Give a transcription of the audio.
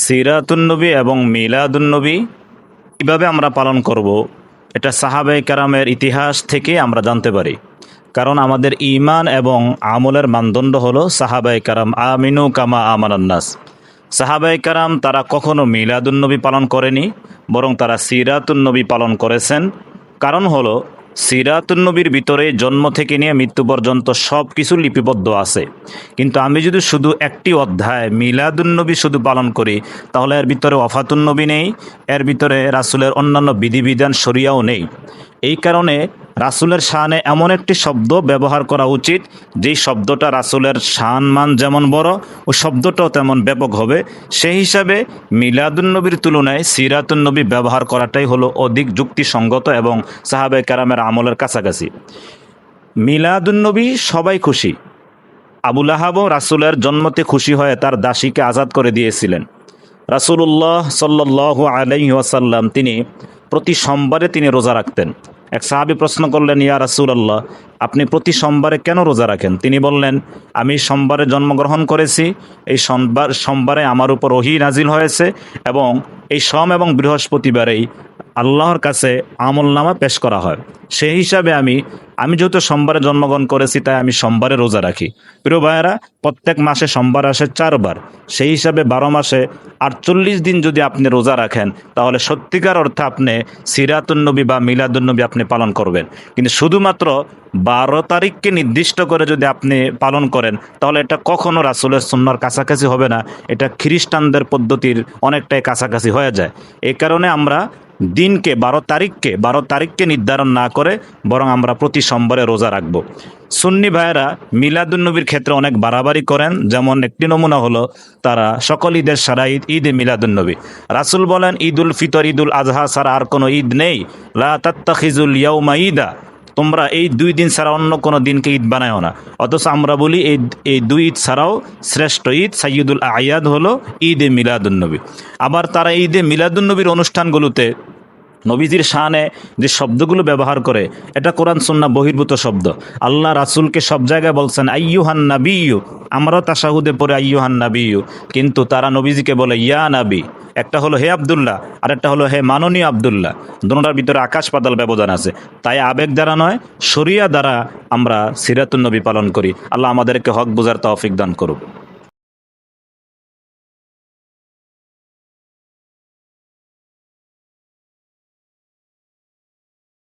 সিরাতুন্নবী এবং মিলাদুন্নবী কীভাবে আমরা পালন করব, এটা সাহাবায়ে কেরামের ইতিহাস থেকে আমরা জানতে পারি। কারণ আমাদের ঈমান এবং আমলের মানদণ্ড হলো সাহাবায়ে কেরাম আমিনু কামা আমানান্নাস। সাহাবায়ে কেরাম তারা কখনো মিলাদুন্নবী পালন করেনি, বরং তারা সিরাতুন্নবী পালন করেছেন। কারণ হলো সিরাতুন্নবীর ভিতরে জন্ম থেকে নিয়ে মৃত্যু পর্যন্ত সব কিছু লিপিবদ্ধ আছে। কিন্তু আমি যদি শুধু একটি অধ্যায় মিলাদুন্নবী শুধু পালন করি, তাহলে এর ভিতরে ওয়াফাতুন্নবী নেই, এর ভিতরে রাসূলের অন্যান্য বিধিবিধান শরিয়াও নেই। এই কারণে রাসূলের শানে এমন একটি শব্দ ব্যবহার করা উচিত, যেই শব্দটা রাসূলের শান মান যেমন বড়, ও শব্দটাও তেমন ব্যাপক হবে। সেই হিসাবে মিলাদুন্নবীর তুলনায় সিরাতুন্নবী ব্যবহার করাটাই হলো অধিক যুক্তিসঙ্গত এবং সাহাবায়ে কেরামের আমলের কাছাকাছি। মিলাদুন্নবী সবাই খুশি। আবু লাহাবও রাসূলের জন্মতে খুশি হয়ে তার দাসীকে আজাদ করে দিয়েছিলেন। রাসূলুল্লাহ সাল্লাল্লাহু আলাইহি ওয়াসাল্লাম তিনি প্রতি সোমবারে তিনি রোজা রাখতেন। এক সাহাবী প্রশ্ন করলেন, ইয়া রাসূলুল্লাহ, আপনি প্রতি সোমবারে কেন রোজা রাখেন? তিনি বললেন, আমি সোমবারে জন্মগ্রহণ করেছি, এই সোমবারে আমার উপর ওহী নাজিল হয়েছে এবং এই সোম এবং বৃহস্পতিবারেই আল্লাহর কাছে আমলনামা পেশ করা হয়। সেই হিসাবে আমি যেহেতু সোমবারে জন্মগ্রহণ করেছি, তাই আমি সোমবারে রোজা রাখি। প্রিয় ভাইয়েরা, প্রত্যেক মাসে সোমবার আসে 4 বার। সেই হিসাবে 12 মাসে 48 দিন যদি আপনি রোজা রাখেন, তাহলে সত্যিকার অর্থে আপনি সিরাতুন্নবী বা মিলাদুন্নবী আপনি পালন করবেন। কিন্তু শুধুমাত্র 12 তারিখকে নির্দিষ্ট করে যদি আপনি পালন করেন, তাহলে এটা কখনো রাসূলের সুন্নাহর কাছাকাছি হবে না। এটা খ্রিস্টানদের পদ্ধতির অনেকটাই কাছাকাছি হয়ে যায়। এই কারণে আমরা দিনকে 12 তারিখকে নির্ধারণ না করে বরং আমরা প্রতি সোমবারে রোজা রাখব। সুন্নি ভাইয়েরা মিলাদুন্নবীর ক্ষেত্রে অনেক বাড়াবাড়ি করেন। যেমন একটি নমুনা হলো, তারা সকল ঈদের সারা ঈদে মিলাদুন্নবী। রাসূল বলেন, ঈদুল ফিতর ঈদুল আজহা ছাড়া আর কোনো ঈদ নেই। লা তাত্তাখিজুল ইয়াউমা ঈদা, তোমরা এই 2 দিন ছাড়া অন্য কোনো দিনকে ঈদ বানায়ও না। অথচ আমরা বলি এই 2 ঈদ ছাড়াও শ্রেষ্ঠ ঈদ সাইয়্যিদুল আয়াদ হলো ঈদে মিলাদুন্নবী। আবার তারা ঈদে মিলাদুন্নবীর অনুষ্ঠানগুলোতে নবীজির শানে যে শব্দগুলো ব্যবহার করে, এটা কোরআন সুন্নাহ বহির্ভূত শব্দ। আল্লাহ রাসূলকে সব জায়গায় বলছেন আইয়ুহান নাবিয়্যু, আমরাও তাশাহুদে পড়ে আইয়ুহান নাবিয়্যু, কিন্তু তারা নবীজিকে বলে ইয়া নাবী। একটা হলো হে আব্দুল্লাহ, আর একটা হলো হে মাননীয় আব্দুল্লাহ। দুটোটার ভিতরে আকাশ পাতাল ব্যবধান আছে। তাই আবেগ দ্বারা নয়, শরিয়া দ্বারা আমরা সিরাতুন্নবী পালন করি। আল্লাহ আমাদেরকে হক বুঝার তৌফিক দান করুক।